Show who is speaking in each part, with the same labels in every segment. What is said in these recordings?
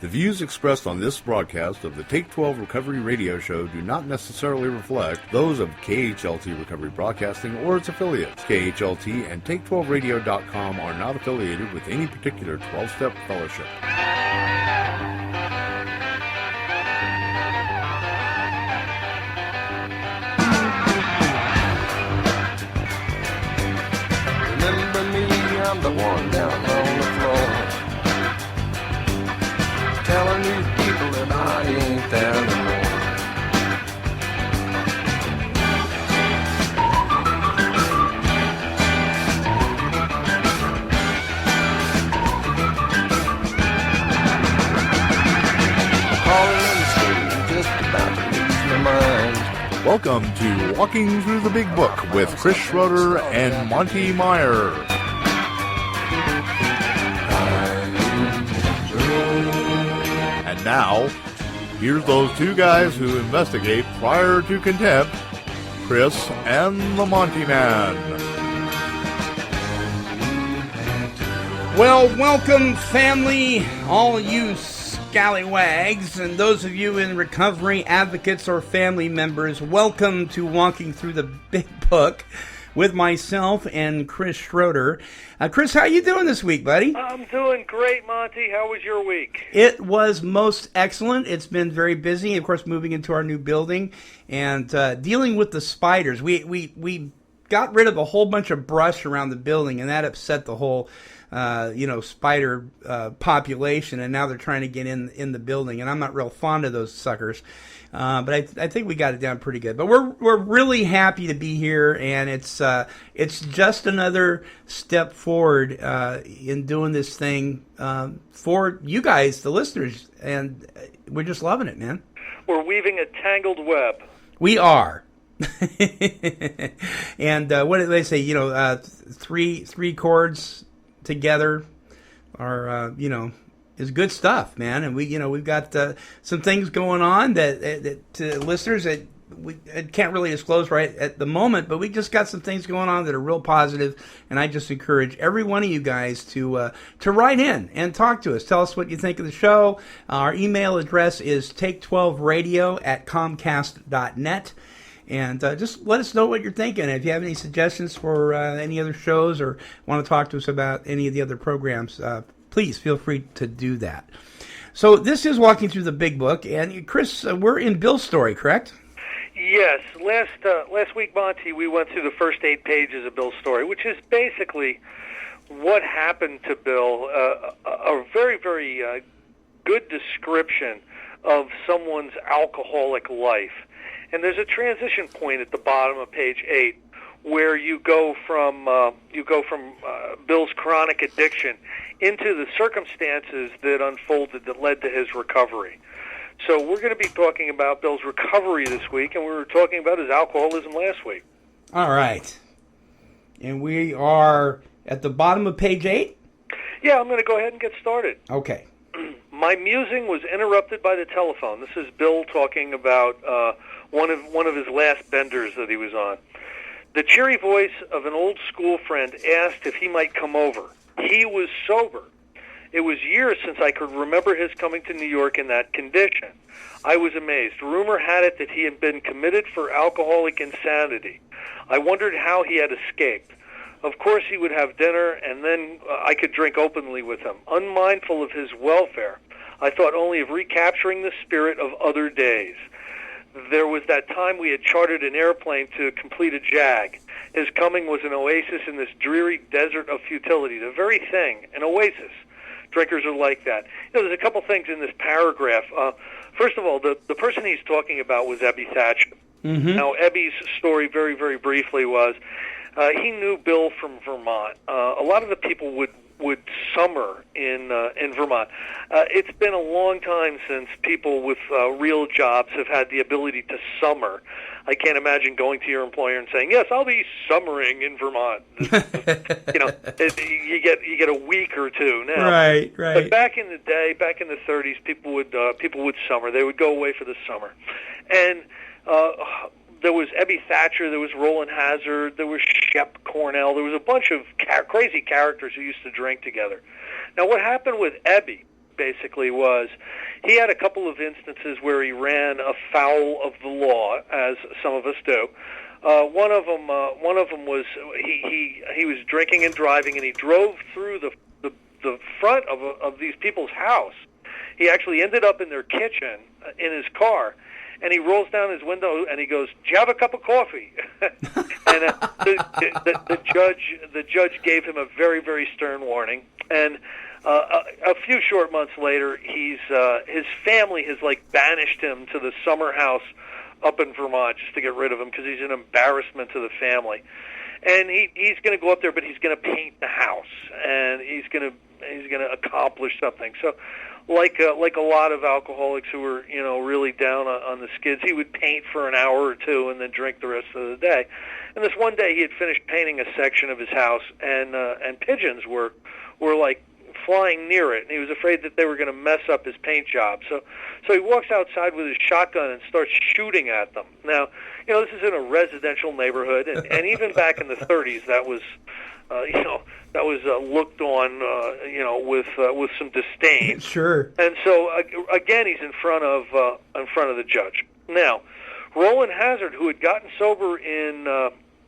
Speaker 1: The views expressed on this broadcast of the Take 12 Recovery Radio Show do not necessarily reflect those of KHLT Recovery Broadcasting or its affiliates. KHLT and Take12Radio.com are not affiliated with any particular 12-step fellowship.
Speaker 2: Remember me, I'm the one down on the floor, telling these people that I ain't there anymore. I'm calling in the stage, just about to lose my mind.
Speaker 1: Welcome to Walking Through the Big Book with Chris Schroeder and Monty Meyer. And now, here's those two guys who investigate prior to contempt, Chris and the Monty'man.
Speaker 3: Well, welcome, family, all you scallywags, and those of you in recovery advocates or family members. Welcome to Walking Through the Big Book with myself and Chris Schroeder. Chris, how you doing this week, buddy?
Speaker 4: I'm doing great, Monty. How was your week?
Speaker 3: It was most excellent. It's been very busy, of course, moving into our new building and dealing with the spiders. We got rid of a whole bunch of brush around the building, and that upset the whole spider population, and now they're trying to get in the building, and I'm not real fond of those suckers. But I think we got it down pretty good. But we're really happy to be here, and it's just another step forward in doing this thing for you guys, the listeners, and we're just loving it, man.
Speaker 4: We're weaving a tangled web.
Speaker 3: We are. And what did they say? Three chords together are is good stuff, man. And we've got some things going on that to listeners that we can't really disclose right at the moment, but we just got some things going on that are real positive, and I just encourage every one of you guys to write in and talk to us. Tell us what you think of the show. Our email address is take12radio@comcast.net. And just let us know what you're thinking. If you have any suggestions for any other shows or want to talk to us about any of the other programs, please feel free to do that. So this is Walking Through the Big Book. And Chris, we're in Bill's story, correct?
Speaker 4: Yes. Last week, Monty, we went through the first 8 pages of Bill's story, which is basically what happened to Bill, a very, very good description of someone's alcoholic life. And there's a transition point at the bottom of page 8 where you go from Bill's chronic addiction into the circumstances that unfolded that led to his recovery. So we're going to be talking about Bill's recovery this week, and we were talking about his alcoholism last week.
Speaker 3: All right. And we are at the bottom of page 8?
Speaker 4: Yeah, I'm going to go ahead and get started.
Speaker 3: Okay.
Speaker 4: My musing was interrupted by the telephone. This is Bill talking about one of his last benders that he was on. The cheery voice of an old school friend asked if he might come over. He was sober. It was years since I could remember his coming to New York in that condition. I was amazed. Rumor had it that he had been committed for alcoholic insanity. I wondered how he had escaped. Of course, he would have dinner, and then I could drink openly with him. Unmindful of his welfare, I thought only of recapturing the spirit of other days. There was that time we had chartered an airplane to complete a jag. His coming was an oasis in this dreary desert of futility, the very thing, an oasis. Drinkers are like that. There's a couple things in this paragraph. First of all, the person he's talking about was Ebie Thatcher. Mm-hmm. Now, Ebie's story, very, very briefly, was he knew Bill from Vermont. A lot of the people would summer in Vermont. It's been a long time since people with real jobs have had the ability to summer. I can't imagine going to your employer and saying, "Yes, I'll be summering in Vermont." You get a week or two now.
Speaker 3: Right.
Speaker 4: But back in the day, back in the 30s, people would summer. They would go away for the summer, and there was Ebie Thatcher, there was Roland Hazard, there was Shep Cornell, there was a bunch of crazy characters who used to drink together. Now, what happened with Ebie, basically was he had a couple of instances where he ran afoul of the law, as some of us do. One of them was he was drinking and driving, and he drove through the front of these people's house. He actually ended up in their kitchen in his car, and he rolls down his window and he goes, "Do you have a cup of coffee?" And the judge gave him a very, very stern warning. And a few short months later, his family has banished him to the summer house up in Vermont just to get rid of him because he's an embarrassment to the family. And he's going to go up there, but he's going to paint the house, and he's going to accomplish something. So, like a lot of alcoholics who were really down on the skids, he would paint for an hour or two and then drink the rest of the day. And this one day, he had finished painting a section of his house, and pigeons were flying near it, and he was afraid that they were going to mess up his paint job. So he walks outside with his shotgun and starts shooting at them. Now, this is in a residential neighborhood, and even back in the 30s, that was, looked on, with some disdain.
Speaker 3: Sure.
Speaker 4: And so again, he's in front of the judge. Now, Roland Hazard, who had gotten sober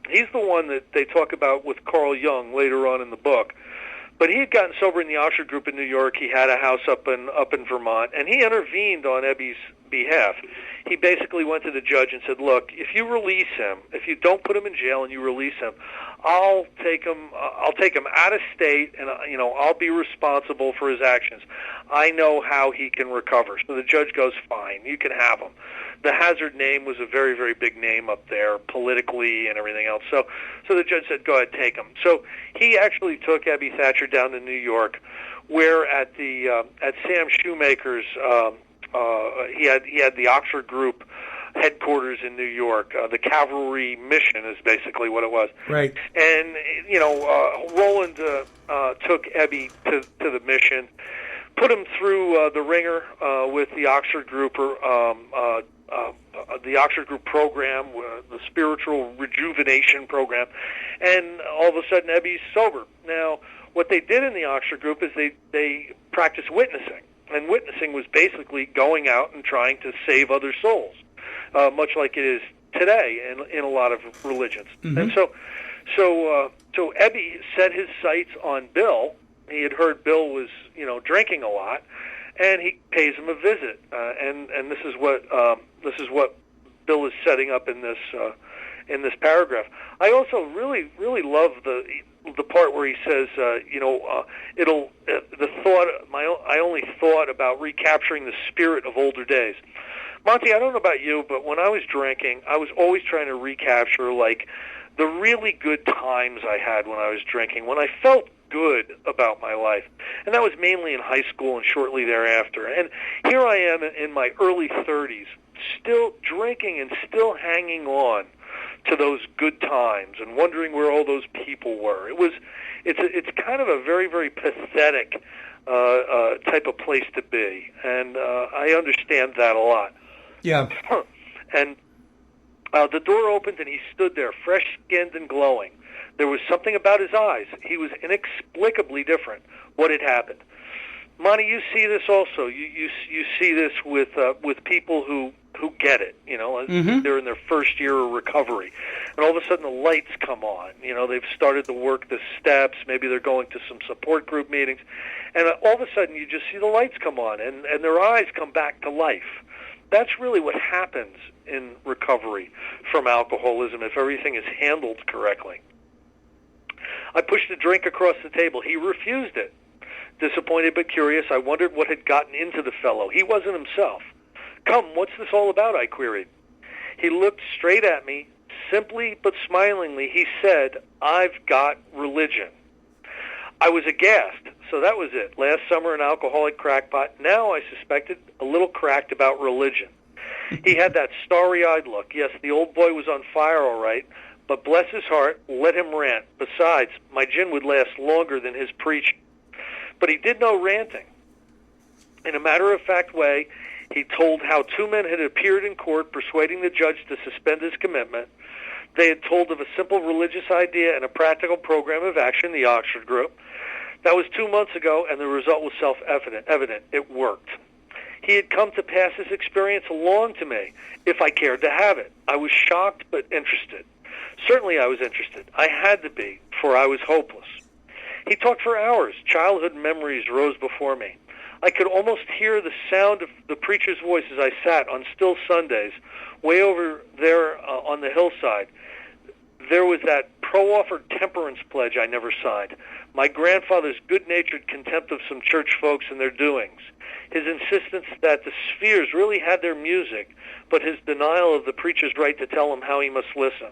Speaker 4: he's the one that they talk about with Carl Jung later on in the book. But he had gotten sober in the Oxford Group in New York. He had a house up in Vermont, and he intervened on Ebie's behalf. He basically went to the judge and said, "Look, if you release him, if you don't put him in jail and you release him, I'll take him out of state, and I'll be responsible for his actions. I know how he can recover." So the judge goes, "Fine, you can have him." The Hazard name was a very, very big name up there politically and everything else. So the judge said, "Go ahead, take him." So he actually took Ebie Thatcher down to New York, where at Sam Shoemaker's, he had the Oxford Group headquarters in New York. The Cavalry Mission is basically what it was.
Speaker 3: Right.
Speaker 4: And Roland took Ebie to the mission, put him through the ringer with the Oxford Group program, the spiritual rejuvenation program, and all of a sudden Ebie's sober. Now, what they did in the Oxford Group is they practiced witnessing, and witnessing was basically going out and trying to save other souls, much like it is today in a lot of religions. Mm-hmm. And so Ebie set his sights on Bill. He had heard Bill was drinking a lot, and he pays him a visit. And this is what Bill is setting up in this paragraph. I also really, really love the part where he says, I only thought about recapturing the spirit of older days. Monty, I don't know about you, but when I was drinking, I was always trying to recapture the really good times I had when I was drinking, when I felt good about my life. And that was mainly in high school and shortly thereafter. And here I am in my early 30s, still drinking and still hanging on to those good times and wondering where all those people were. It's kind of a very, very pathetic type of place to be. And I understand that a lot.
Speaker 3: Yeah.
Speaker 4: And the door opened and he stood there, fresh-skinned and glowing. There was something about his eyes. He was inexplicably different. What had happened? Monty, you see this also. You see this with people who get it. Mm-hmm. They're in their first year of recovery, and all of a sudden the lights come on. They've started to work the steps. Maybe they're going to some support group meetings, and all of a sudden you just see the lights come on, and their eyes come back to life. That's really what happens in recovery from alcoholism if everything is handled correctly. I pushed a drink across the table. He refused it. Disappointed but curious, I wondered what had gotten into the fellow. He wasn't himself. "Come, what's this all about?" I queried. He looked straight at me. Simply but smilingly, he said, "I've got religion." I was aghast. So that was it. Last summer, an alcoholic crackpot. Now I suspected a little cracked about religion. He had that starry-eyed look. Yes, the old boy was on fire, all right. But bless his heart, let him rant. Besides, my gin would last longer than his preaching. But he did no ranting. In a matter-of-fact way, he told how two men had appeared in court persuading the judge to suspend his commitment. They had told of a simple religious idea and a practical program of action, the Oxford Group. That was 2 months ago, and the result was self-evident. It worked. He had come to pass his experience along to me, if I cared to have it. I was shocked but interested. Certainly I was interested. I had to be, for I was hopeless. He talked for hours. Childhood memories rose before me. I could almost hear the sound of the preacher's voice as I sat on still Sundays, way over there on the hillside. There was that pro-offered temperance pledge I never signed. My grandfather's good-natured contempt of some church folks and their doings. His insistence that the spheres really had their music, but his denial of the preacher's right to tell him how he must listen.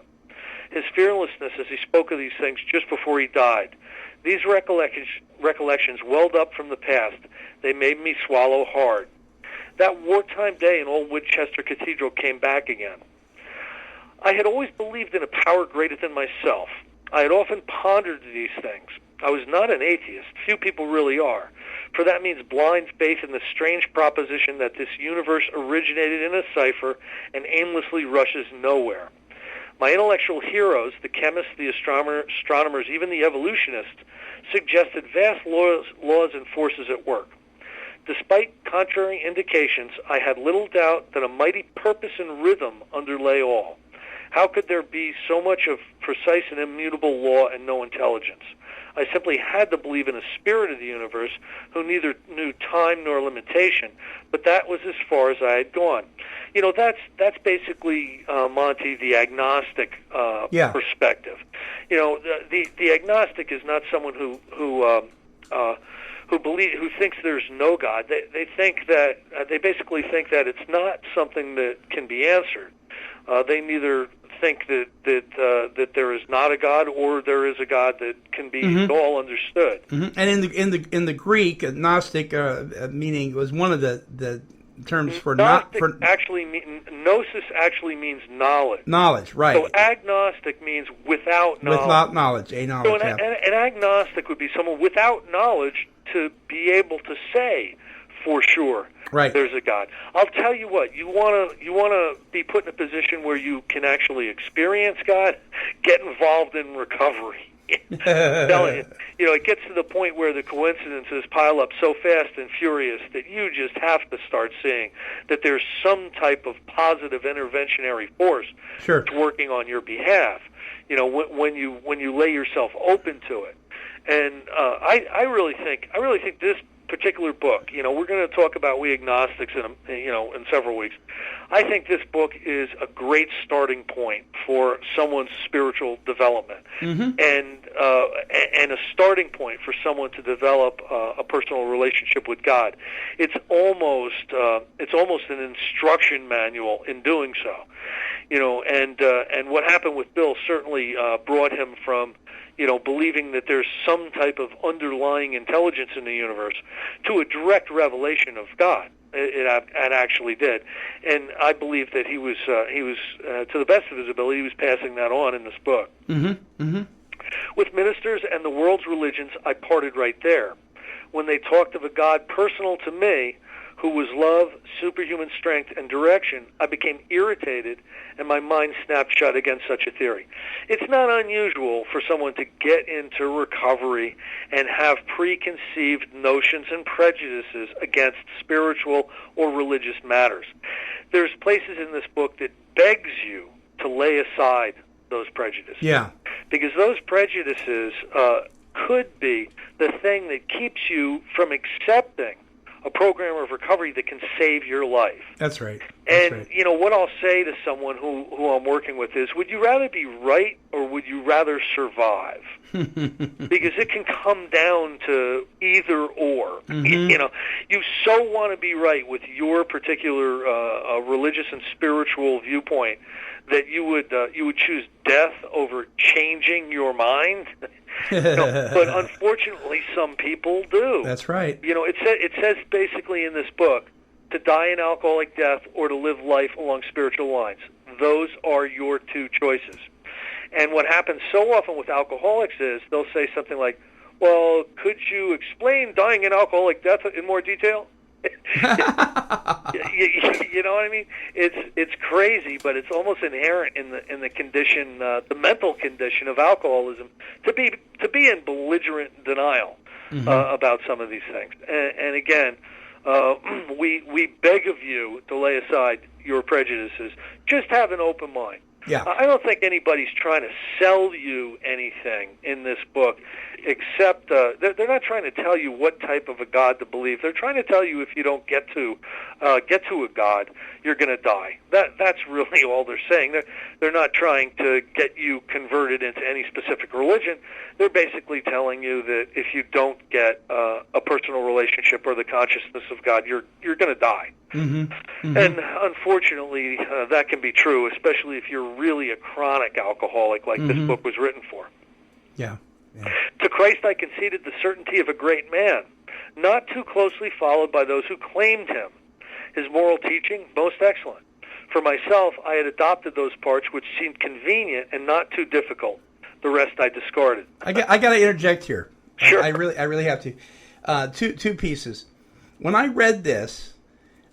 Speaker 4: His fearlessness as he spoke of these things just before he died. These recollections welled up from the past. They made me swallow hard. That wartime day in Old Winchester Cathedral came back again. I had always believed in a power greater than myself. I had often pondered these things. I was not an atheist. Few people really are. For that means blind faith in the strange proposition that this universe originated in a cipher and aimlessly rushes nowhere. My intellectual heroes, the chemists, the astronomers, even the evolutionists, suggested vast laws and forces at work. Despite contrary indications, I had little doubt that a mighty purpose and rhythm underlay all. How could there be so much of precise and immutable law and no intelligence? I simply had to believe in a spirit of the universe who neither knew time nor limitation, but that was as far as I had gone. You know, that's basically, Monty, the agnostic perspective. You know, the agnostic is not someone who thinks there's no God. They think that they basically think that it's not something that can be answered. They neither think that there is not a God or there is a God that can be all understood.
Speaker 3: Mm-hmm. And in the Greek, agnostic meaning was one of the terms for
Speaker 4: Gnostic
Speaker 3: not for
Speaker 4: gnosis actually means knowledge.
Speaker 3: Knowledge, right?
Speaker 4: So agnostic means without knowledge.
Speaker 3: Without knowledge, a knowledge.
Speaker 4: So an agnostic would be someone without knowledge to be able to say for sure there's a God. I'll tell you what, you want to be put in a position where you can actually experience God, get involved in recovery. Telling you know, it gets to the point where the coincidences pile up so fast and furious that you just have to start seeing that there's some type of positive interventionary force that's working on your behalf. You know, when you lay yourself open to it. And I really think this particular book, you know, we're going to talk about We Agnostics in several weeks. I think this book is a great starting point for someone's spiritual development, and a starting point for someone to develop a personal relationship with God. It's almost an instruction manual in doing so, you know. And what happened with Bill certainly brought him from, you know, believing that there's some type of underlying intelligence in the universe to a direct revelation of God. It actually did, and I believe that he was to the best of his ability, he was passing that on in this book. With ministers and the world's religions, I parted right there. When they talked of a God personal to me, who was love, superhuman strength, and direction, I became irritated, and my mind snapped shut against such a theory. It's not unusual for someone to get into recovery and have preconceived notions and prejudices against spiritual or religious matters. There's places in this book that begs you to lay aside those prejudices. Yeah. Because those prejudices could be the thing that keeps you from accepting a program of recovery that can save your life.
Speaker 3: That's right.
Speaker 4: You know, what I'll say to someone who I'm working with is, would you rather be right or would you rather survive? Because it can come down to either or. You know, you so want to be right with your particular religious and spiritual viewpoint that you would choose death over changing your mind. No, but unfortunately, some people do.
Speaker 3: That's right.
Speaker 4: You know, it says basically in this book to die an alcoholic death or to live life along spiritual lines. Those are your two choices. And what happens so often with alcoholics is they'll say something like, well, could you explain dying an alcoholic death in more detail? You know what I mean? It's crazy, but it's almost inherent in the condition, the mental condition of alcoholism, to be in belligerent denial about some of these things. And again, we beg of you to lay aside your prejudices. Just have an open mind.
Speaker 3: Yeah.
Speaker 4: I don't think anybody's trying to sell you anything in this book, except they're not trying to tell you what type of a God to believe. They're trying to tell you if you don't get to a God, you're going to die. That's really all they're saying. They're not trying to get you converted into any specific religion. They're basically telling you that if you don't get a personal relationship or the consciousness of God, you're going to die.
Speaker 3: Mm-hmm. Mm-hmm.
Speaker 4: And unfortunately, that can be true, especially if you're really a chronic alcoholic like this book was written for.
Speaker 3: Yeah.
Speaker 4: To Christ I conceded the certainty of a great man, not too closely followed by those who claimed him. His moral teaching, most excellent. For myself, I had adopted those parts which seemed convenient and not too difficult. The rest I discarded.
Speaker 3: I got to interject here.
Speaker 4: Sure.
Speaker 3: I really have to. Two pieces. When I read this,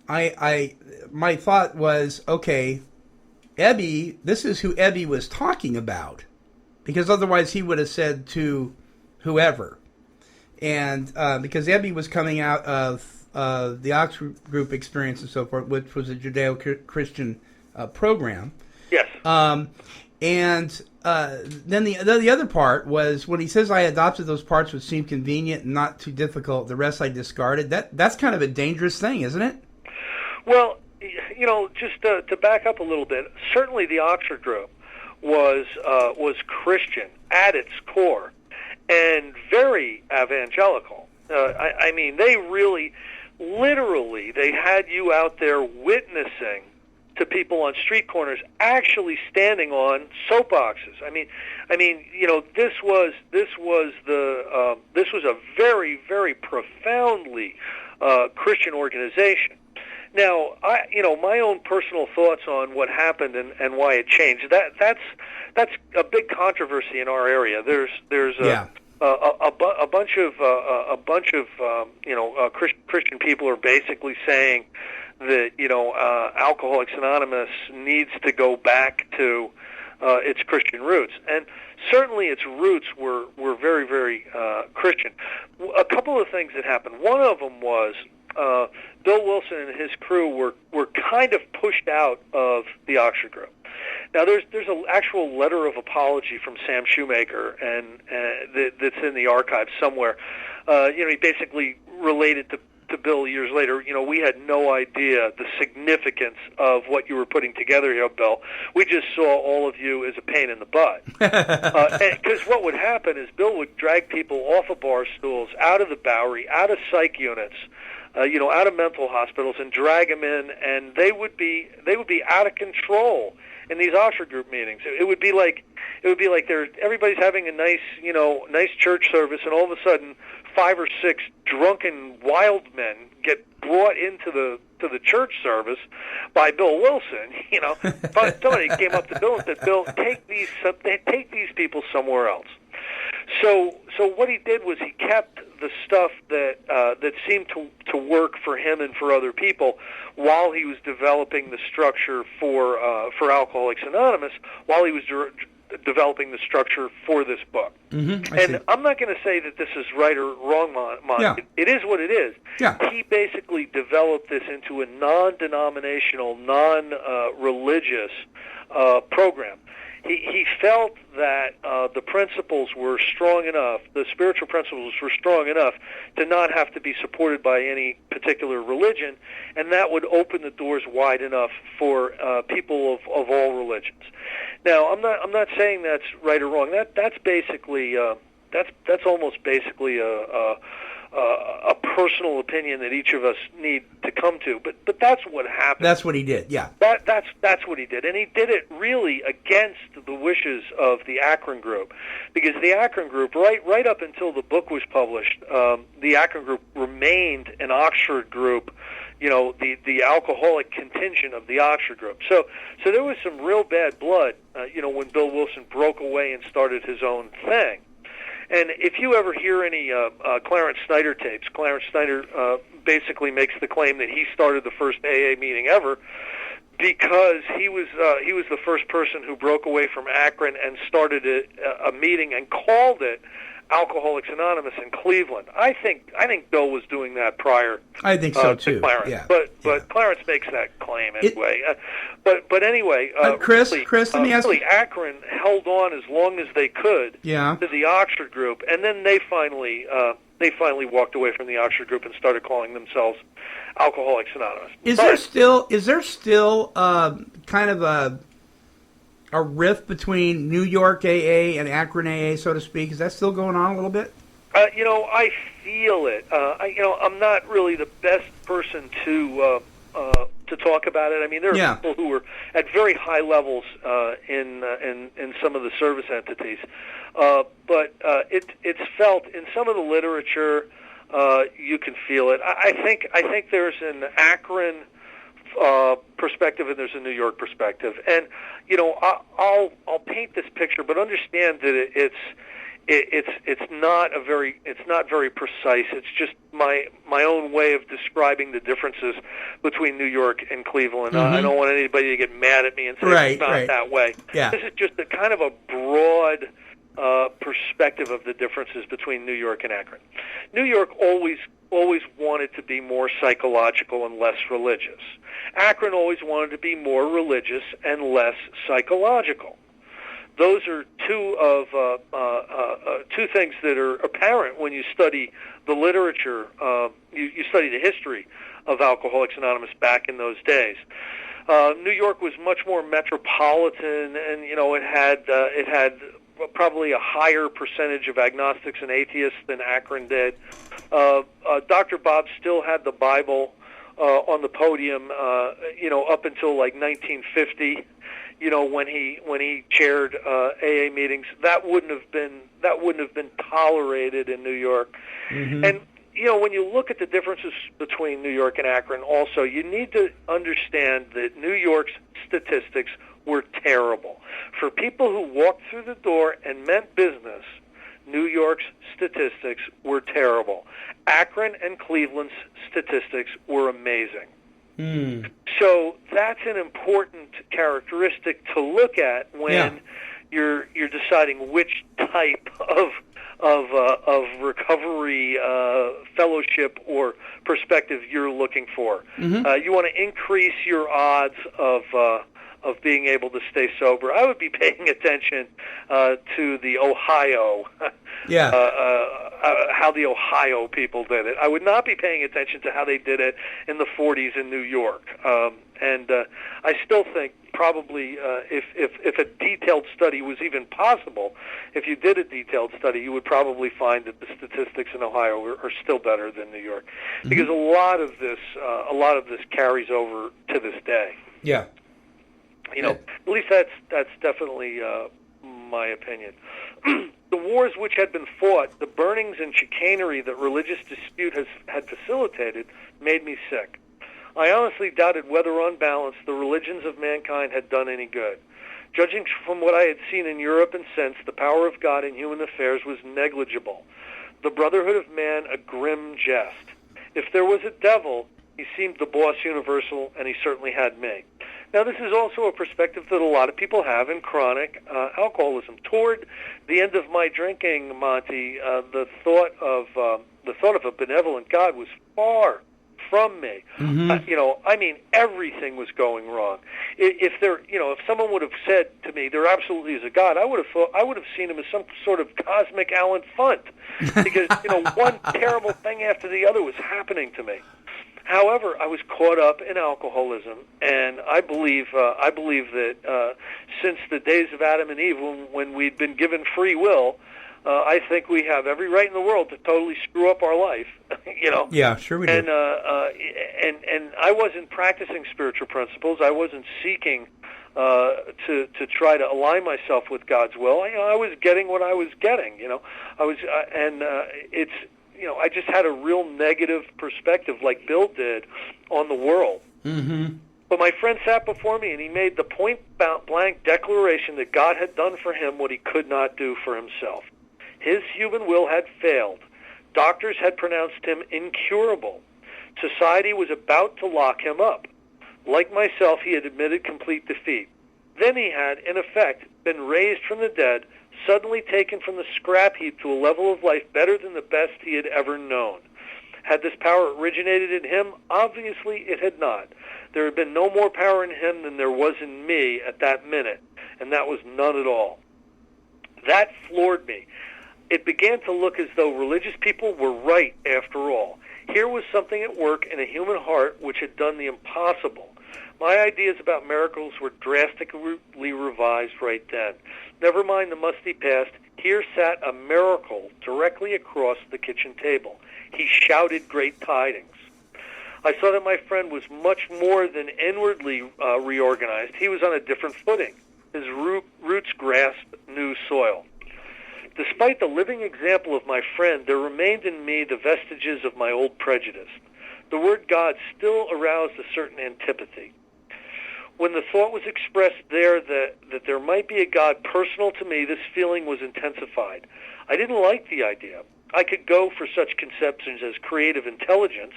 Speaker 3: my thought was, okay, Ebie, this is who Ebie was talking about, because otherwise he would have said to whoever, and because Ebie was coming out of the Oxford Group experience and so forth, which was a Judeo-Christian program.
Speaker 4: Yes.
Speaker 3: And then the other part was when he says, I adopted those parts which seemed convenient and not too difficult, the rest I discarded. That's kind of a dangerous thing, isn't it?
Speaker 4: Well, just to back up a little bit, certainly the Oxford Group was Christian at its core and very evangelical. I mean, they really, literally, they had you out there witnessing to people on street corners, actually standing on soapboxes. I mean, this was a very, very profoundly Christian organization. Now, my own personal thoughts on what happened and why it changed. That's a big controversy in our area. There's a bunch of Christian people are basically saying that Alcoholics Anonymous needs to go back to its Christian roots, and certainly its roots were very, very Christian. A couple of things that happened. One of them was Bill Wilson and his crew were kind of pushed out of the Oxford Group. Now, there's an actual letter of apology from Sam Shoemaker, and that's in the archives somewhere. He basically related to Bill years later, we had no idea the significance of what you were putting together here, Bill. We just saw all of you as a pain in the butt. Because what would happen is Bill would drag people off of bar stools, out of the Bowery, out of psych units, out of mental hospitals, and drag them in, and they would be out of control in these Oxford Group meetings. It would be like everybody's having a nice church service, and all of a sudden 5 or 6 drunken wild men get brought into the church service by Bill Wilson. But somebody came up to Bill and said, "Bill, take these people somewhere else." So what he did was he kept the stuff that seemed to work for him and for other people while he was developing the structure for Alcoholics Anonymous, while he was developing the structure for this book. And I'm not going to say that this is right or wrong, Mon.
Speaker 3: Yeah.
Speaker 4: It is what it is.
Speaker 3: Yeah.
Speaker 4: He basically developed this into a non-denominational, non-religious program. He felt that the principles were strong enough, the spiritual principles were strong enough to not have to be supported by any particular religion, and that would open the doors wide enough for people of all religions. Now, I'm not saying that's right or wrong. That's basically that's almost basically a personal opinion that each of us need to come to, but that's what happened.
Speaker 3: That's what he did, yeah.
Speaker 4: That's what he did, and he did it really against the wishes of the Akran Group, because the Akran Group, right up until the book was published, the Akran Group remained an Oxford Group, the alcoholic contingent of the Oxford Group. So there was some real bad blood, when Bill Wilson broke away and started his own thing. And if you ever hear any Clarence Snyder tapes, Clarence Snyder basically makes the claim that he started the first AA meeting ever because he was the first person who broke away from Akron and started a meeting and called it Alcoholics Anonymous in Cleveland. I think Bill was doing that prior.
Speaker 3: I think so
Speaker 4: to
Speaker 3: too.
Speaker 4: Clarence.
Speaker 3: Yeah.
Speaker 4: But Clarence makes that claim anyway. But anyway,
Speaker 3: Chris,
Speaker 4: really,
Speaker 3: let me ask
Speaker 4: really
Speaker 3: you.
Speaker 4: Akron held on as long as they could
Speaker 3: Yeah.
Speaker 4: to the Oxford group, and then they finally walked away from the Oxford group and started calling themselves Alcoholics Anonymous.
Speaker 3: Is there still kind of a rift between New York AA and Akron AA, so to speak? Is that still going on a little bit?
Speaker 4: I feel it. I'm not really the best person to talk about it. I mean, there are people who are at very high levels in some of the service entities, but it's felt in some of the literature. You can feel it. I think there's an Akron perspective and there's a New York perspective, and I'll paint this picture, but understand that it's not very precise. It's just my own way of describing the differences between New York and Cleveland.
Speaker 3: Mm-hmm.
Speaker 4: I don't want anybody to get mad at me and say it's not that way.
Speaker 3: Yeah.
Speaker 4: This is just a kind of a broad perspective of the differences between New York and Akron. New York always wanted to be more psychological and less religious. Akron always wanted to be more religious and less psychological. Those are two things that are apparent when you study the literature. You study the history of Alcoholics Anonymous back in those days. New York was much more metropolitan, and it had probably a higher percentage of agnostics and atheists than Akron did. Dr. Bob still had the Bible on the podium, up until like 1950. When he chaired AA meetings, that wouldn't have been tolerated in New York. Mm-hmm. And when you look at the differences between New York and Akron, also you need to understand that New York's statistics were terrible. For people who walked through the door and meant business, New York's statistics were terrible. Akron and Cleveland's statistics were amazing. Mm. So that's an important characteristic to look at when you're deciding which type of recovery fellowship or perspective you're looking for. Mm-hmm. You want to increase your odds of being able to stay sober. I would be paying attention to the Ohio, how the Ohio people did it. I would not be paying attention to how they did it in the 40s in New York. And I still think probably if a detailed study was even possible, if you did a detailed study, you would probably find that the statistics in Ohio are still better than New York, mm-hmm. because a lot of this carries over to this day.
Speaker 3: Yeah.
Speaker 4: At least that's definitely my opinion. The wars which had been fought, the burnings and chicanery that religious dispute had facilitated, made me sick. I honestly doubted whether, on balance, the religions of mankind had done any good. Judging from what I had seen in Europe and since, the power of God in human affairs was negligible. The brotherhood of man a grim jest. If there was a devil, he seemed the boss universal, and he certainly had me. Now, this is also a perspective that a lot of people have in chronic alcoholism. Toward the end of my drinking, Monty, the thought of a benevolent God was far from me. Mm-hmm. Everything was going wrong. If someone would have said to me, "There absolutely is a God," I would have seen him as some sort of cosmic Alan Funt, because one terrible thing after the other was happening to me. However, I was caught up in alcoholism, and I believe that since the days of Adam and Eve, when we'd been given free will, I think we have every right in the world to totally screw up our life.
Speaker 3: Yeah, sure we do.
Speaker 4: And I wasn't practicing spiritual principles. I wasn't seeking to try to align myself with God's will. I was getting what I was getting. I just had a real negative perspective, like Bill did, on the world. Mm-hmm. But my friend sat before me, and he made the point-blank declaration that God had done for him what he could not do for himself. His human will had failed. Doctors had pronounced him incurable. Society was about to lock him up. Like myself, he had admitted complete defeat. Then he had, in effect, been raised from the dead suddenly taken from the scrap heap to a level of life better than the best he had ever known. Had this power originated in him? Obviously it had not. There had been no more power in him than there was in me at that minute, and that was none at all. That floored me. It began to look as though religious people were right after all. Here was something at work in a human heart which had done the impossible. My ideas about miracles were drastically revised right then. Never mind the musty past. Here sat a miracle directly across the kitchen table. He shouted great tidings. I saw that my friend was much more than inwardly reorganized. He was on a different footing. His roots grasped new soil. Despite the living example of my friend, there remained in me the vestiges of my old prejudice. The word God still aroused a certain antipathy. When the thought was expressed there that there might be a God personal to me, this feeling was intensified. I didn't like the idea. I could go for such conceptions as creative intelligence,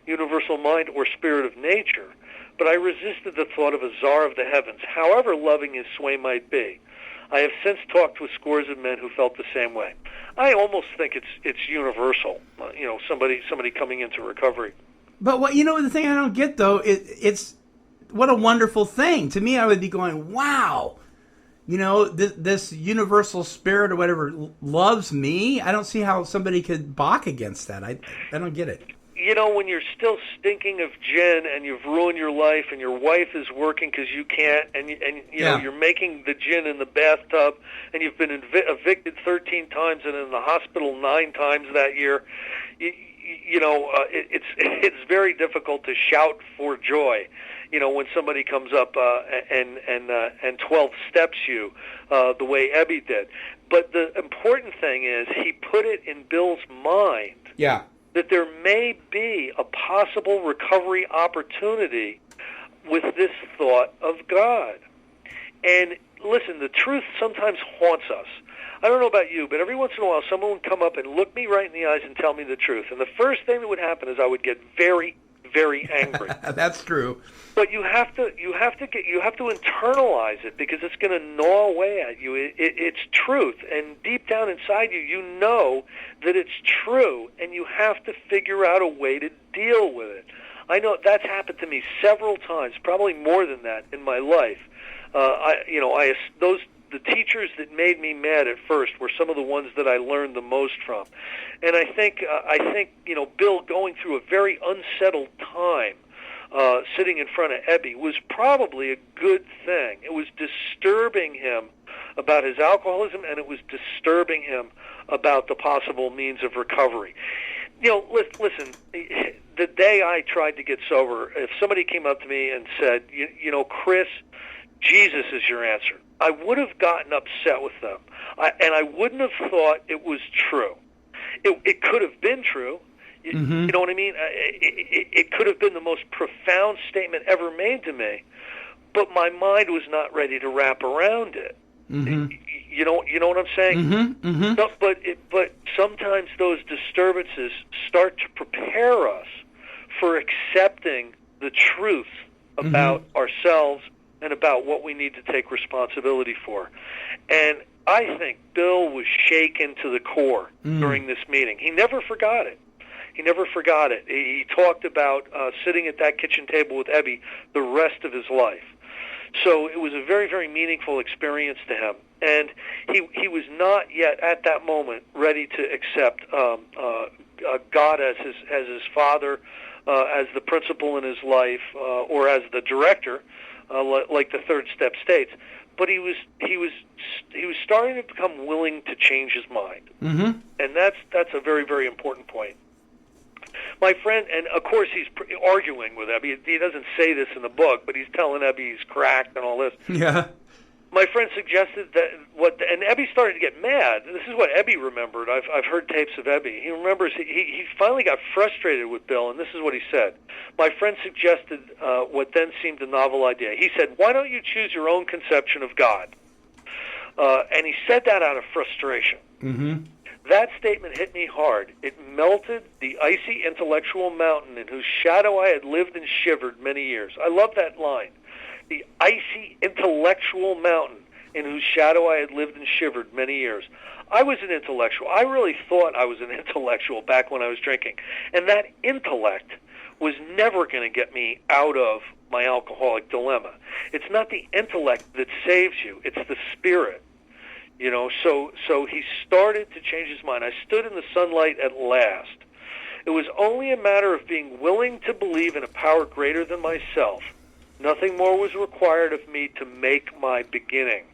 Speaker 4: universal mind, or spirit of nature, but I resisted the thought of a czar of the heavens, however loving his sway might be. I have since talked with scores of men who felt the same way. I almost think it's universal. Somebody coming into recovery.
Speaker 3: But the thing I don't get though, it's what a wonderful thing. To me, I would be going, wow. This universal spirit or whatever loves me. I don't see how somebody could balk against that. I don't get it.
Speaker 4: When you're still stinking of gin and you've ruined your life and your wife is working because you can't, and you're making the gin in the bathtub, and you've been evicted 13 times and in the hospital 9 times that year, it's very difficult to shout for joy. When somebody comes up and 12 steps you the way Ebie did. But the important thing is he put it in Bill's mind that there may be a possible recovery opportunity with this thought of God. And listen, the truth sometimes haunts us. I don't know about you, but every once in a while someone would come up and look me right in the eyes and tell me the truth. And the first thing that would happen is I would get very, very angry.
Speaker 3: That's true.
Speaker 4: But you have to internalize it because it's going to gnaw away at you. It's truth, and deep down inside you, you know that it's true, and you have to figure out a way to deal with it. I know that's happened to me several times, probably more than that in my life. The teachers that made me mad at first were some of the ones that I learned the most from. And I think Bill going through a very unsettled time sitting in front of Ebie was probably a good thing. It was disturbing him about his alcoholism, and it was disturbing him about the possible means of recovery. Listen, the day I tried to get sober, if somebody came up to me and said, Chris, Jesus is your answer, I would have gotten upset with them, and I wouldn't have thought it was true. It could have been true.
Speaker 3: Mm-hmm.
Speaker 4: You know what I mean? It could have been the most profound statement ever made to me, but my mind was not ready to wrap around it.
Speaker 3: Mm-hmm.
Speaker 4: You know what I'm saying?
Speaker 3: Mm-hmm. Mm-hmm.
Speaker 4: No, but sometimes those disturbances start to prepare us for accepting the truth about ourselves and about what we need to take responsibility for. And I think Bill was shaken to the core during this meeting. He never forgot it. He talked about sitting at that kitchen table with Ebie the rest of his life. So it was a very, very meaningful experience to him. And he was not yet at that moment ready to accept God as his father, as the principal in his life, or as the director, like the third step states. But he was starting to become willing to change his mind, and that's a very, very important point. My friend, and of course he's arguing with Ebie. He doesn't say this in the book, but he's telling Ebie he's cracked and all this.
Speaker 3: Yeah.
Speaker 4: My friend suggested that and Ebie started to get mad. This is what Ebie remembered. I've heard tapes of Ebie. He remembers he finally got frustrated with Bill, and this is what he said. My friend suggested what then seemed a novel idea. He said, "Why don't you choose your own conception of God?" And he said that out of frustration.
Speaker 3: Mm-hmm.
Speaker 4: That statement hit me hard. It melted the icy intellectual mountain in whose shadow I had lived and shivered many years. I love that line. The icy intellectual mountain in whose shadow I had lived and shivered many years. I was an intellectual. I really thought I was an intellectual back when I was drinking. And that intellect was never going to get me out of my alcoholic dilemma. It's not the intellect that saves you. It's the spirit. You know, so he started to change his mind. I stood in the sunlight at last. It was only a matter of being willing to believe in a power greater than myself. Nothing more was required of me to make my beginning.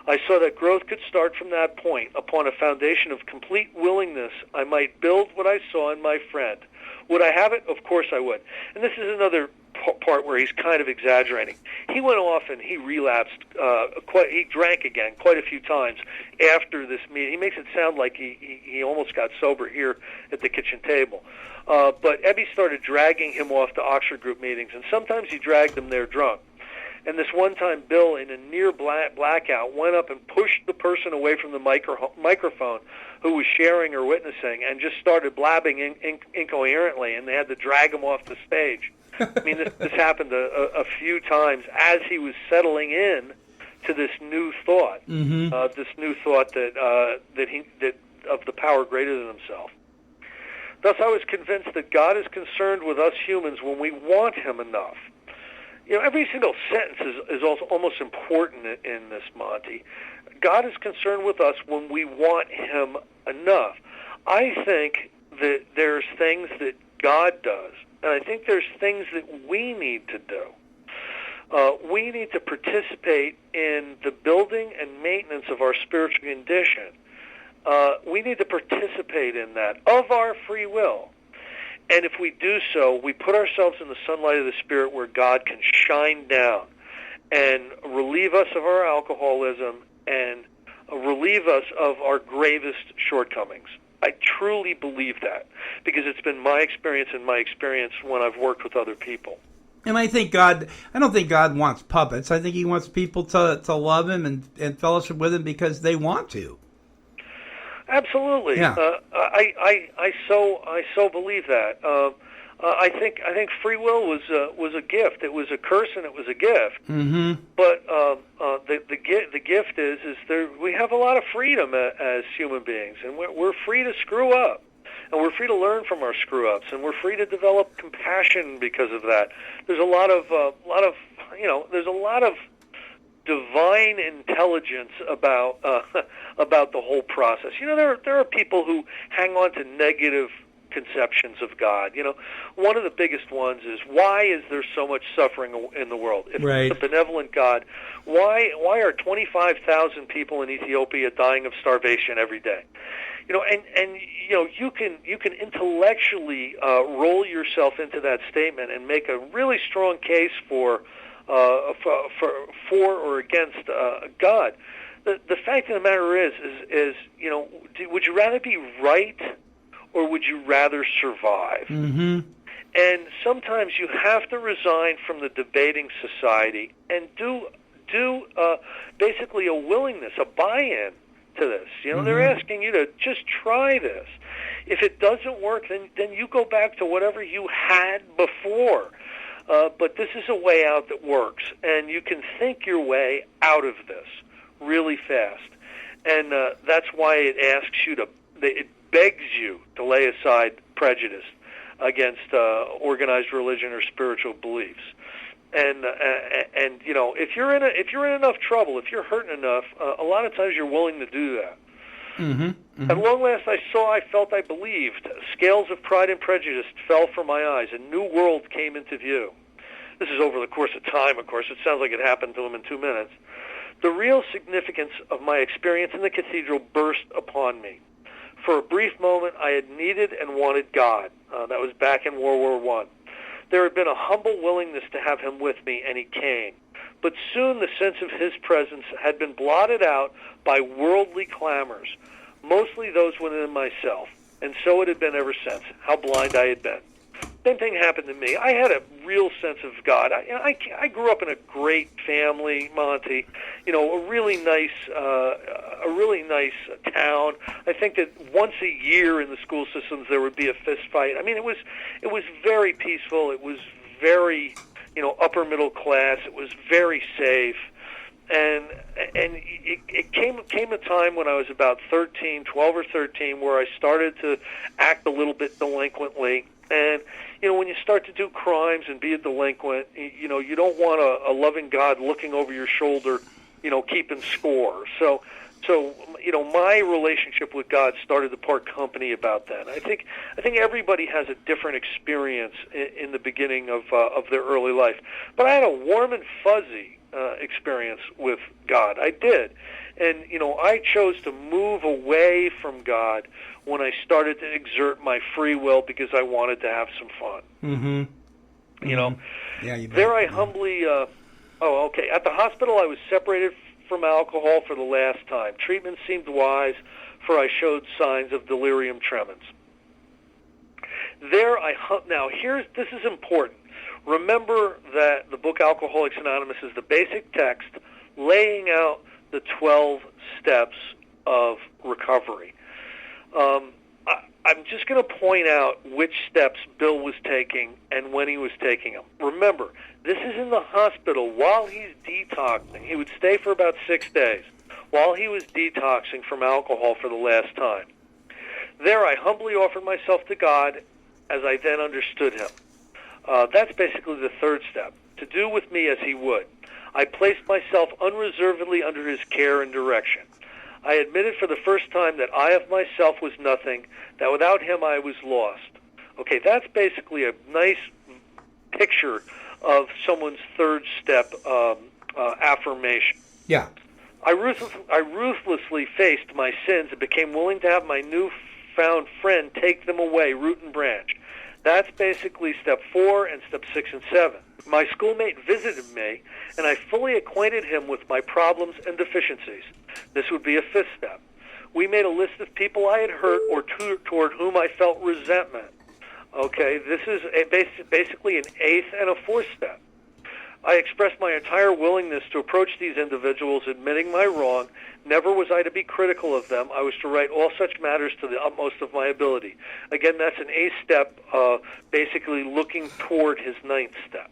Speaker 4: I saw that growth could start from that point. Upon a foundation of complete willingness, I might build what I saw in my friend. Would I have it? Of course I would. And this is another part where he's kind of exaggerating. He went off and he relapsed. He drank again quite a few times after this meeting. He makes it sound like he almost got sober here at the kitchen table. But Ebie started dragging him off to Oxford group meetings, and sometimes he dragged him there drunk. And this one time, Bill, in a near blackout, went up and pushed the person away from the microphone who was sharing or witnessing and just started blabbing incoherently, and they had to drag him off the stage. I mean, this happened a few times as he was settling in to this new thought, this new thought that of the power greater than himself. Thus, I was convinced that God is concerned with us humans when we want Him enough. You know, every single sentence is also almost important in this, Monty. God is concerned with us when we want Him enough. I think that there's things that God does, and I think there's things that we need to do. We need to participate in the building and maintenance of our spiritual condition. We need to participate in that of our free will. And if we do so, we put ourselves in the sunlight of the Spirit where God can shine down and relieve us of our alcoholism and relieve us of our gravest shortcomings. I truly believe that because it's been my experience and my experience when I've worked with other people.
Speaker 3: And I don't think God wants puppets. I think He wants people to love Him and fellowship with Him because they want to.
Speaker 4: Absolutely.
Speaker 3: Yeah.
Speaker 4: I so believe that. I think free will was a gift. It was a curse and it was a gift.
Speaker 3: Mm-hmm.
Speaker 4: But the gift is we have a lot of freedom as human beings, and we're free to screw up, and we're free to learn from our screw ups, and we're free to develop compassion because of that. There's a lot of there's a lot of divine intelligence about the whole process. You know, there are people who hang on to negative conceptions of God. You know, one of the biggest ones is, why is there so much suffering in the world? If
Speaker 3: right.
Speaker 4: It's a benevolent God, why are 25,000 people in Ethiopia dying of starvation every day? You know, and you know, you can intellectually roll yourself into that statement and make a really strong case for or against God. The fact of the matter is you know, would you rather be right or would you rather survive?
Speaker 3: Mm-hmm.
Speaker 4: And sometimes you have to resign from the debating society and do basically a willingness, a buy-in to this. You know, they're asking you to just try this. If it doesn't work, then you go back to whatever you had before. But this is a way out that works, and you can think your way out of this really fast. And that's why it asks you it begs you to lay aside prejudice against organized religion or spiritual beliefs. And you know, if you're in enough trouble, if you're hurting enough, a lot of times you're willing to do that.
Speaker 3: Mm-hmm. Mm-hmm.
Speaker 4: At long last I saw, I felt, I believed. Scales of pride and prejudice fell from my eyes. A new world came into view. This is over the course of time, of course. It sounds like it happened to him in 2 minutes. The real significance of my experience in the cathedral burst upon me. For a brief moment, I had needed and wanted God. That was back in World War I. There had been a humble willingness to have Him with me, and He came. But soon the sense of His presence had been blotted out by worldly clamors, mostly those within myself. And so it had been ever since. How blind I had been. Same thing happened to me. I had a real sense of God. I grew up in a great family, Monty. You know, a really nice town. I think that once a year in the school systems there would be a fist fight. I mean, it was very peaceful. It was very, you know, upper middle class. It was very safe. And it came a time when I was about 12 or 13, where I started to act a little bit delinquently. And, when you start to do crimes and be a delinquent, you don't want a loving God looking over your shoulder, keeping score. So, my relationship with God started to part company about that. I think everybody has a different experience in the beginning of their early life. But I had a warm and fuzzy experience with God. I did. And, I chose to move away from God when I started to exert my free will because I wanted to have some fun.
Speaker 3: Mm-hmm.
Speaker 4: Yeah, you bet. There I humbly, At the hospital, I was separated from alcohol for the last time. Treatment seemed wise, for I showed signs of delirium tremens. This is important. Remember that the book Alcoholics Anonymous is the basic text laying out the 12 steps of recovery. I'm just going to point out which steps Bill was taking and when he was taking them. Remember, this is in the hospital while he's detoxing. He would stay for about 6 days while he was detoxing from alcohol for the last time. There I humbly offered myself to God as I then understood him. That's basically the third step, to do with me as he would. I placed myself unreservedly under his care and direction. I admitted for the first time that I of myself was nothing, that without him I was lost. Okay, that's basically a nice picture of someone's third step affirmation.
Speaker 3: Yeah.
Speaker 4: I ruthlessly faced my sins and became willing to have my newfound friend take them away, root and branch. That's basically step 4 and step 6 and 7. My schoolmate visited me, and I fully acquainted him with my problems and deficiencies. This would be a 5th step. We made a list of people I had hurt or toward whom I felt resentment. Okay, this is basically an 8th and a 4th step. I expressed my entire willingness to approach these individuals, admitting my wrong. Never was I to be critical of them. I was to write all such matters to the utmost of my ability. Again, that's an 8th step, basically looking toward his 9th step.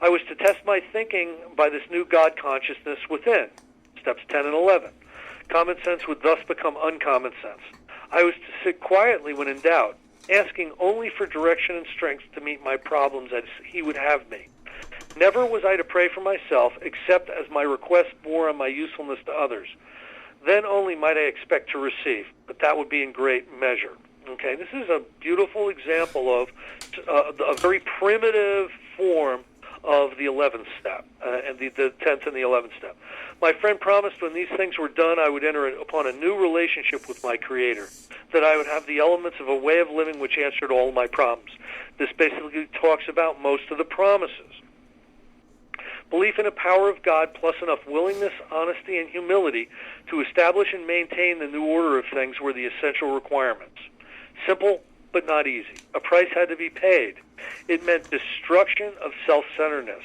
Speaker 4: I was to test my thinking by this new God consciousness within, steps 10 and 11. Common sense would thus become uncommon sense. I was to sit quietly when in doubt, asking only for direction and strength to meet my problems as he would have me. Never was I to pray for myself, except as my request bore on my usefulness to others. Then only might I expect to receive, but that would be in great measure. Okay, this is a beautiful example of a very primitive form of the 11th step, and the 10th and the 11th step. My friend promised when these things were done, I would enter upon a new relationship with my Creator, that I would have the elements of a way of living which answered all my problems. This basically talks about most of the promises. Belief in the power of God plus enough willingness, honesty, and humility to establish and maintain the new order of things were the essential requirements. Simple, but not easy. A price had to be paid. It meant destruction of self-centeredness.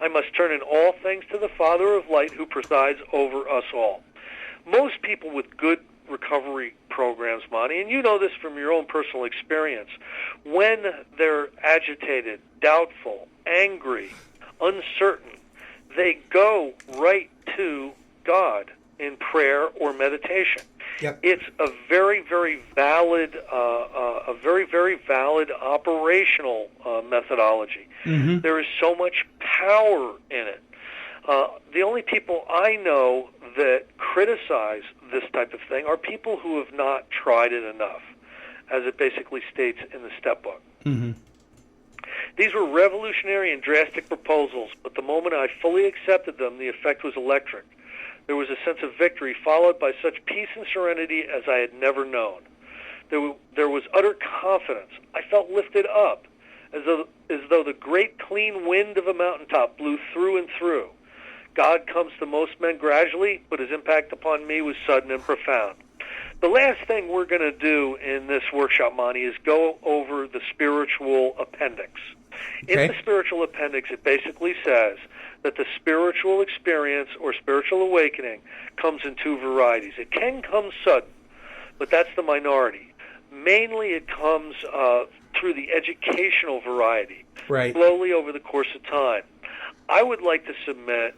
Speaker 4: I must turn in all things to the Father of light who presides over us all. Most people with good recovery programs, Monty, and you know this from your own personal experience, when they're agitated, doubtful, angry, uncertain, they go right to God in prayer or meditation.
Speaker 3: Yep.
Speaker 4: It's a very, very valid, operational methodology.
Speaker 3: Mm-hmm.
Speaker 4: There is so much power in it. The only people I know that criticize this type of thing are people who have not tried it enough, as it basically states in the step book.
Speaker 3: Mm-hmm.
Speaker 4: These were revolutionary and drastic proposals, but the moment I fully accepted them, the effect was electric. There was a sense of victory followed by such peace and serenity as I had never known. There was utter confidence. I felt lifted up, as though the great clean wind of a mountaintop blew through and through. God comes to most men gradually, but his impact upon me was sudden and profound. The last thing we're going to do in this workshop, Monty, is go over the spiritual appendix.
Speaker 3: Okay.
Speaker 4: In the spiritual appendix, it basically says that the spiritual experience or spiritual awakening comes in 2 varieties. It can come sudden, but that's the minority. Mainly it comes through the educational variety,
Speaker 3: right,
Speaker 4: slowly over the course of time. I would like to submit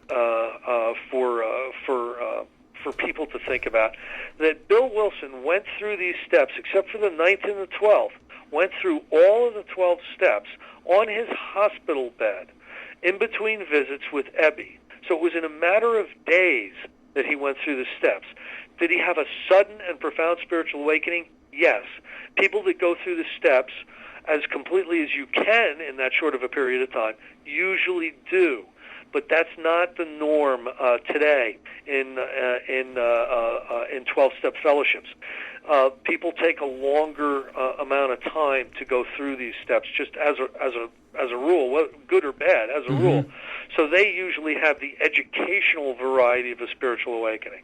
Speaker 4: for people to think about that Bill Wilson went through these steps, except for the 9th and the 12th, went through all of the 12 steps on his hospital bed in between visits with Ebie. So it was in a matter of days that he went through the steps. Did he have a sudden and profound spiritual awakening? Yes. People that go through the steps as completely as you can in that short of a period of time usually do. But that's not the norm today in 12-step fellowships. People take a longer amount of time to go through these steps, just as a rule, good or bad, as a rule. So they usually have the educational variety of a spiritual awakening.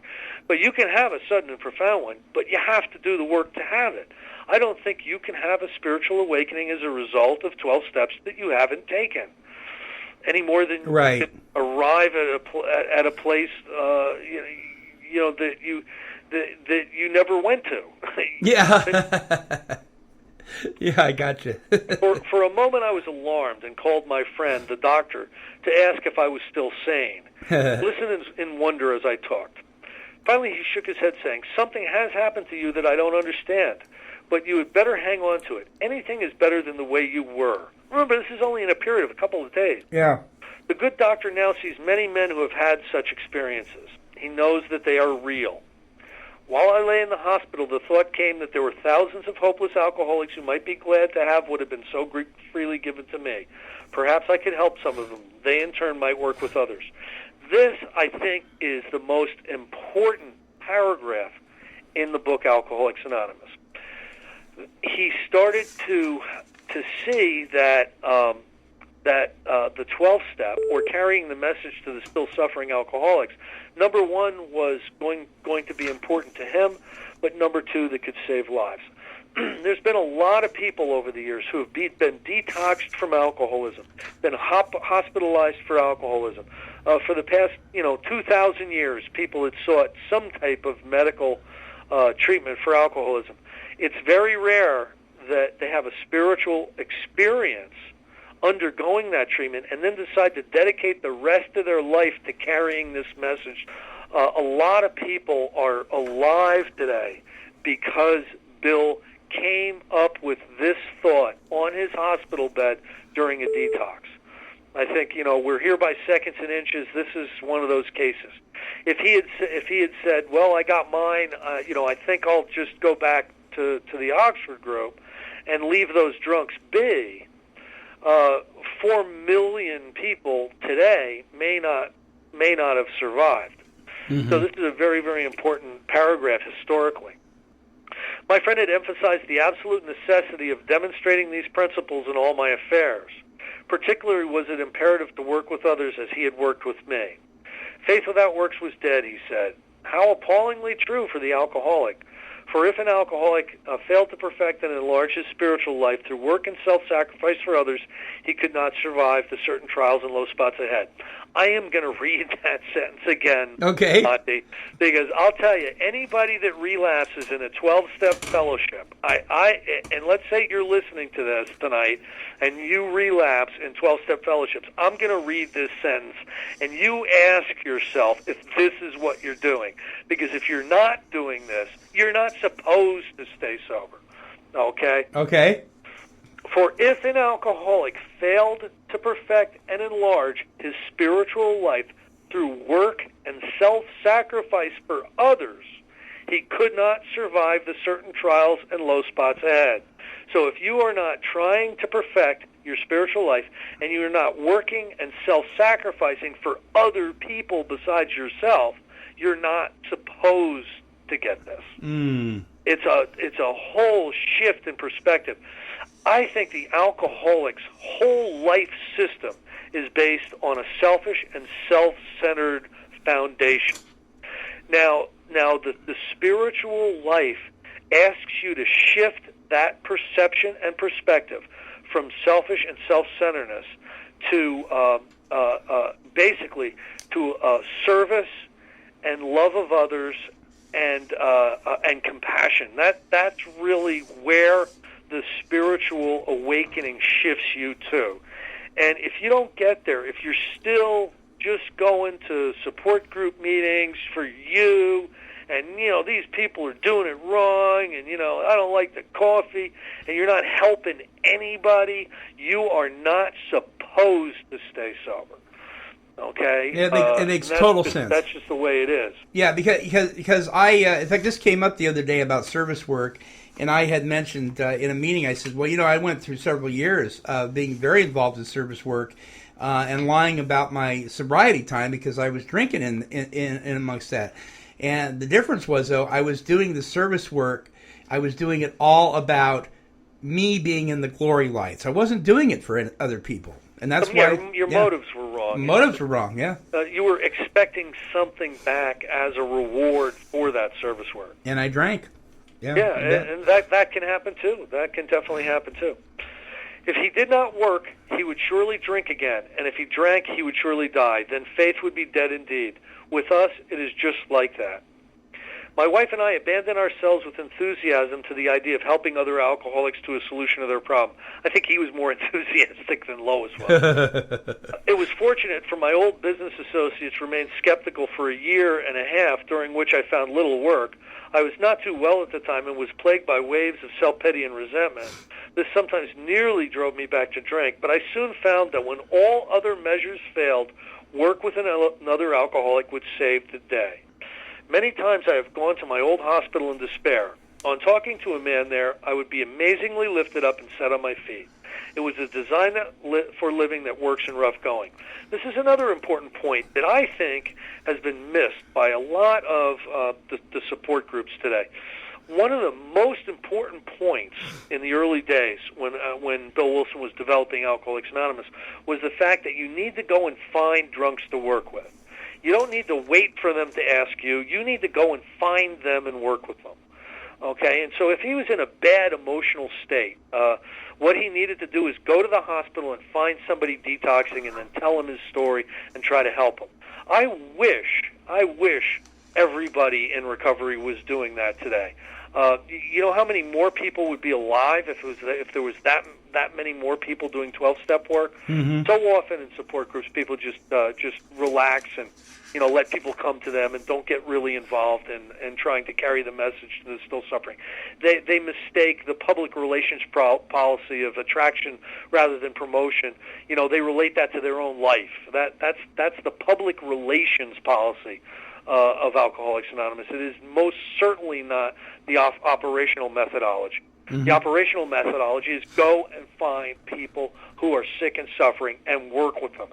Speaker 4: But you can have a sudden and profound one, but you have to do the work to have it. I don't think you can have a spiritual awakening as a result of 12 steps that you haven't taken, any more than you can arrive at a place that you never went to.
Speaker 3: Yeah. Yeah, I got you.
Speaker 4: For a moment, I was alarmed and called my friend, the doctor, to ask if I was still sane. Listen in wonder as I talked. Finally, he shook his head, saying, "Something has happened to you that I don't understand, but you had better hang on to it. Anything is better than the way you were." Remember, this is only in a period of a couple of days.
Speaker 3: Yeah.
Speaker 4: The good doctor now sees many men who have had such experiences. He knows that they are real. While I lay in the hospital, the thought came that there were thousands of hopeless alcoholics who might be glad to have what had been so freely given to me. Perhaps I could help some of them. They, in turn, might work with others. This, I think, is the most important paragraph in the book Alcoholics Anonymous. He started to see that the 12th step, or carrying the message to the still suffering alcoholics, number one was going to be important to him, but number two, that could save lives. There's been a lot of people over the years who have been detoxed from alcoholism, been hospitalized for alcoholism. For the past 2,000 years, people had sought some type of medical treatment for alcoholism. It's very rare that they have a spiritual experience undergoing that treatment and then decide to dedicate the rest of their life to carrying this message. A lot of people are alive today because Bill came up with this thought on his hospital bed during a detox. I think, we're here by seconds and inches. This is one of those cases. If he had said, well, I got mine, I think I'll just go back to the Oxford group and leave those drunks be, 4 million people today may not have survived. Mm-hmm. So this is a very, very important paragraph historically. My friend had emphasized the absolute necessity of demonstrating these principles in all my affairs. Particularly was it imperative to work with others as he had worked with me. Faith without works was dead, he said. How appallingly true for the alcoholic. For if an alcoholic failed to perfect and enlarge his spiritual life through work and self-sacrifice for others, he could not survive the certain trials and low spots ahead. I am going to read that sentence again,
Speaker 3: okay,
Speaker 4: Monty, because I'll tell you, anybody that relapses in a 12-step fellowship, and let's say you're listening to this tonight, and you relapse in 12-step fellowships, I'm going to read this sentence, and you ask yourself if this is what you're doing. Because if you're not doing this, you're not supposed to stay sober. Okay?
Speaker 3: Okay.
Speaker 4: For if an alcoholic failed to perfect and enlarge his spiritual life through work and self-sacrifice for others, he could not survive the certain trials and low spots ahead. So if you are not trying to perfect your spiritual life and you are not working and self-sacrificing for other people besides yourself, you're not supposed to get this. It's a whole shift in perspective. I think the alcoholic's whole life system is based on a selfish and self-centered foundation. Now the spiritual life asks you to shift that perception and perspective from selfish and self-centeredness to basically to service and love of others and compassion. That's really where the spiritual awakening shifts you to. And if you don't get there, if you're still just going to support group meetings for you, and, these people are doing it wrong, and, I don't like the coffee, and you're not helping anybody, you are not supposed to stay sober. Okay?
Speaker 3: Yeah, it makes total sense.
Speaker 4: That's just the way it is.
Speaker 3: Yeah, because I, in fact, this came up the other day about service work, and I had mentioned in a meeting, I said, well, I went through several years of being very involved in service work and lying about my sobriety time because I was drinking in amongst that. And the difference was, though, I was doing the service work, I was doing it all about me being in the glory lights. I wasn't doing it for other people. And that's why
Speaker 4: your motives were wrong.
Speaker 3: Motives were wrong, yeah.
Speaker 4: You were expecting something back as a reward for that service work.
Speaker 3: And I drank. Yeah,
Speaker 4: and that can happen too. That can definitely happen too. If he did not work, he would surely drink again, and if he drank, he would surely die. Then faith would be dead indeed. With us, it is just like that. My wife and I abandoned ourselves with enthusiasm to the idea of helping other alcoholics to a solution of their problem. I think he was more enthusiastic than Lois was. It was fortunate for my old business associates remained skeptical for a year and a half, during which I found little work. I was not too well at the time and was plagued by waves of self-pity and resentment. This sometimes nearly drove me back to drink, but I soon found that when all other measures failed, work with another alcoholic would save the day. Many times I have gone to my old hospital in despair. On talking to a man there, I would be amazingly lifted up and set on my feet. It was a design for living that works in rough going. This is another important point that I think has been missed by a lot of the support groups today. One of the most important points in the early days when Bill Wilson was developing Alcoholics Anonymous was the fact that you need to go and find drunks to work with. You don't need to wait for them to ask you. You need to go and find them and work with them. Okay? And so if he was in a bad emotional state, what he needed to do is go to the hospital and find somebody detoxing and then tell him his story and try to help him. I wish everybody in recovery was doing that today. You know how many more people would be alive if there was that many more people doing 12-step work? Mm-hmm. So often in support groups, people just relax and let people come to them and don't get really involved in trying to carry the message to those still suffering. They mistake the public relations policy of attraction rather than promotion. They relate that to their own life. That's the public relations policy of Alcoholics Anonymous. It is most certainly not the operational methodology. Mm-hmm. The operational methodology is go and find people who are sick and suffering and work with them.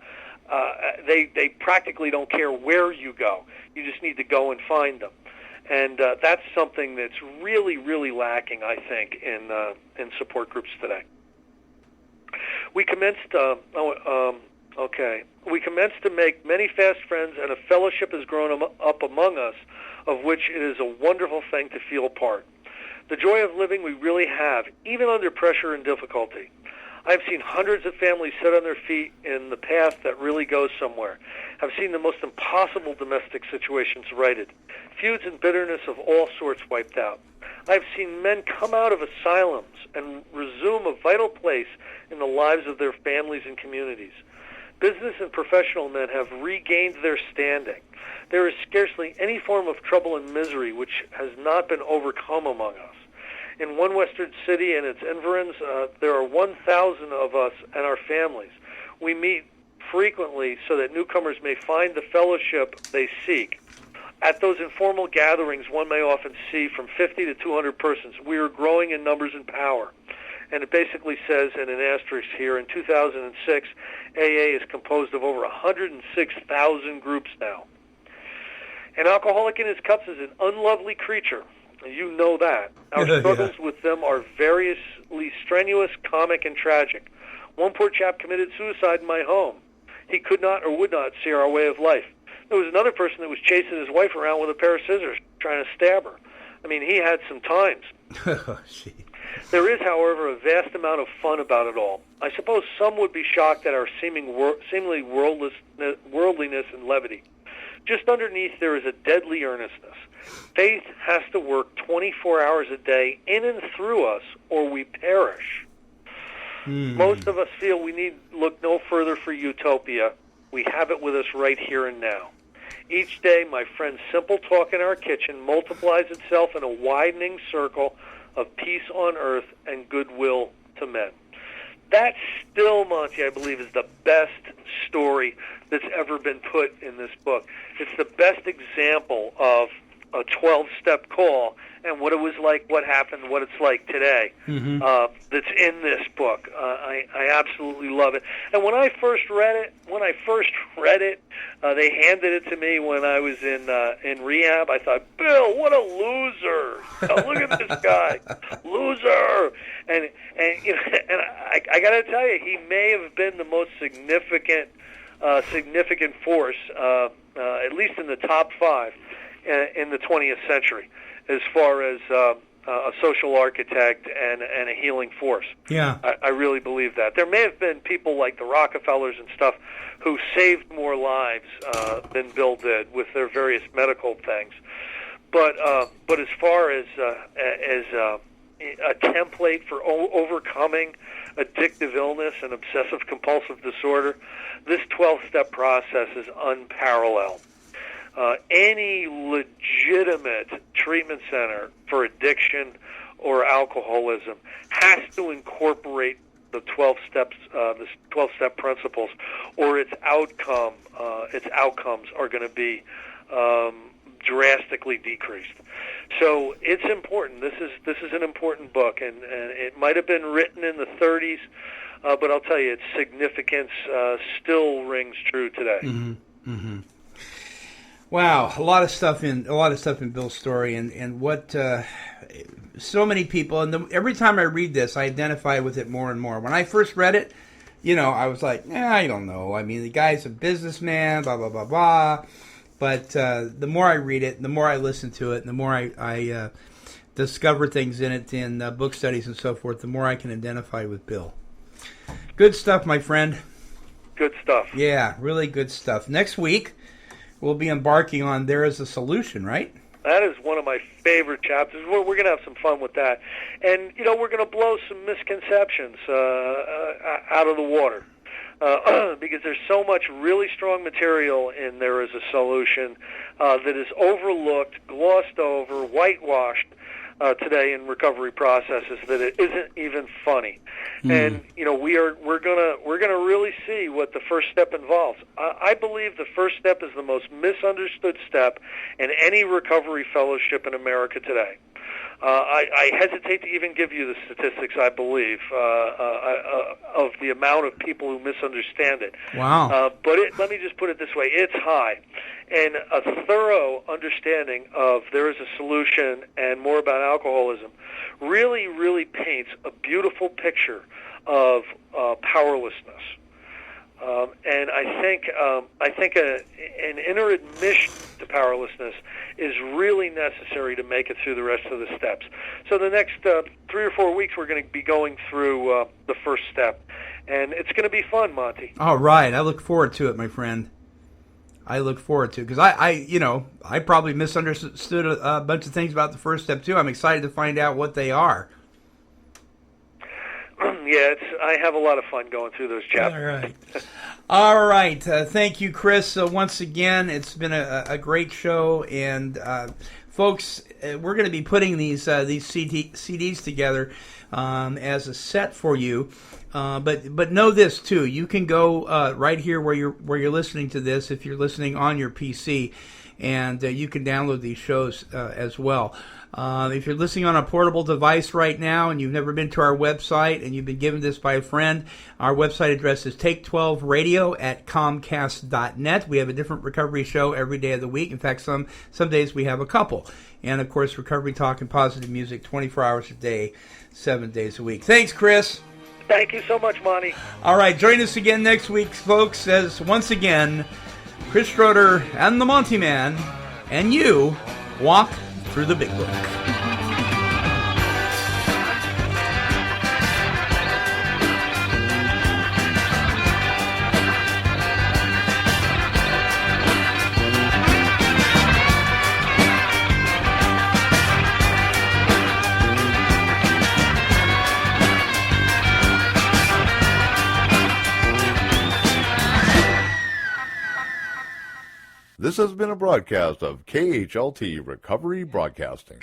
Speaker 4: They practically don't care where you go. You just need to go and find them. And that's something that's really, really lacking, I think, in support groups today. We commenced We commenced to make many fast friends, and a fellowship has grown up among us, of which it is a wonderful thing to feel a part. The joy of living we really have, even under pressure and difficulty. I've seen hundreds of families set on their feet in the path that really goes somewhere. I've seen the most impossible domestic situations righted, feuds and bitterness of all sorts wiped out. I've seen men come out of asylums and resume a vital place in the lives of their families and communities. Business and professional men have regained their standing. There is scarcely any form of trouble and misery which has not been overcome among us. In one western city and its environs, there are 1,000 of us and our families. We meet frequently so that newcomers may find the fellowship they seek. At those informal gatherings, one may often see from 50 to 200 persons. We are growing in numbers and power. And it basically says in an asterisk here, in 2006, AA is composed of over 106,000 groups now. An alcoholic in his cups is an unlovely creature. You know that. Our struggles with them are variously strenuous, comic, and tragic. One poor chap committed suicide in my home. He could not or would not see our way of life. There was another person that was chasing his wife around with a pair of scissors, trying to stab her. I mean, he had some times. There is, however, a vast amount of fun about it all. I suppose some would be shocked at our seemingly worldliness and levity. Just underneath there is a deadly earnestness. Faith has to work 24 hours a day in and through us, or we perish. Most of us feel we need look no further for utopia. We have it with us right here and now. Each day, my friend's simple talk in our kitchen multiplies itself in a widening circle of peace on earth and goodwill to men. That still, Monty, I believe, is the best story that's ever been put in this book. It's the best example of a 12-step call and what it was like, what happened, what it's like today. That's in this book. I absolutely love it. And when I first read it, they handed it to me when I was in rehab. I thought, Bill, what a loser! Look at this guy, loser. And you know, and I got to tell you, he may have been the most significant force, at least in the top 5 in the 20th century, as far as a social architect and a healing force.
Speaker 3: Yeah,
Speaker 4: I really believe that. There may have been people like the Rockefellers and stuff who saved more lives than Bill did with their various medical things. But as far as a template for overcoming addictive illness and obsessive compulsive disorder, this 12-step process is unparalleled. Any legitimate treatment center for addiction or alcoholism has to incorporate the 12 steps, the 12-step principles, or its outcomes are going to be drastically decreased. So it's important. This is an important book, and it might have been written in the 30s, but I'll tell you, its significance still rings true today.
Speaker 3: Wow, a lot of stuff in Bill's story, and what so many people. And every time I read this, I identify with it more and more. When I first read it, you know, I was like, I don't know. I mean, the guy's a businessman, blah blah blah blah. But the more I read it, the more I listen to it, and the more I discover things in it in book studies and so forth, the more I can identify with Bill. Good stuff, my friend.
Speaker 4: Good stuff.
Speaker 3: Yeah, really good stuff. Next week, we'll be embarking on There Is a Solution, right?
Speaker 4: That is one of my favorite chapters. We're going to have some fun with that. And, you know, we're going to blow some misconceptions out of the water. Because there's so much really strong material in There Is a Solution that is overlooked, glossed over, whitewashed today in recovery processes that it isn't even funny. And you know, we're gonna really see what the first step involves. I believe the first step is the most misunderstood step in any recovery fellowship in America today. I hesitate to even give you the statistics, I believe, of the amount of people who misunderstand it.
Speaker 3: But
Speaker 4: let me just put it this way. It's high. And a thorough understanding of There Is a Solution and more about alcoholism really, really paints a beautiful picture of powerlessness. And I think an inner admission to powerlessness is really necessary to make it through the rest of the steps. So the next 3 or 4 weeks, we're going to be going through the first step, and it's going to be fun, Monty.
Speaker 3: All right, I look forward to it, my friend. I look forward to it because I probably misunderstood a bunch of things about the first step too. I'm excited to find out what they are.
Speaker 4: Yeah, I have a lot of fun going through those chapters.
Speaker 3: All right. Thank you, Chris. Once again, it's been a great show, and folks, we're going to be putting these CDs together as a set for you. But know this too: you can go right here where you're listening to this if you're listening on your PC, and you can download these shows as well. If you're listening on a portable device right now and you've never been to our website and you've been given this by a friend, our website address is take12radio@comcast.net. We have a different recovery show every day of the week. In fact, some days we have a couple. And, of course, recovery talk and positive music 24 hours a day, 7 days a week. Thanks, Chris.
Speaker 4: Thank you so much, Monty.
Speaker 3: All right, join us again next week, folks, as once again, Chris Schroeder and the Monty'man and you walk through the big book.
Speaker 1: This has been a broadcast of KHLT Recovery Broadcasting.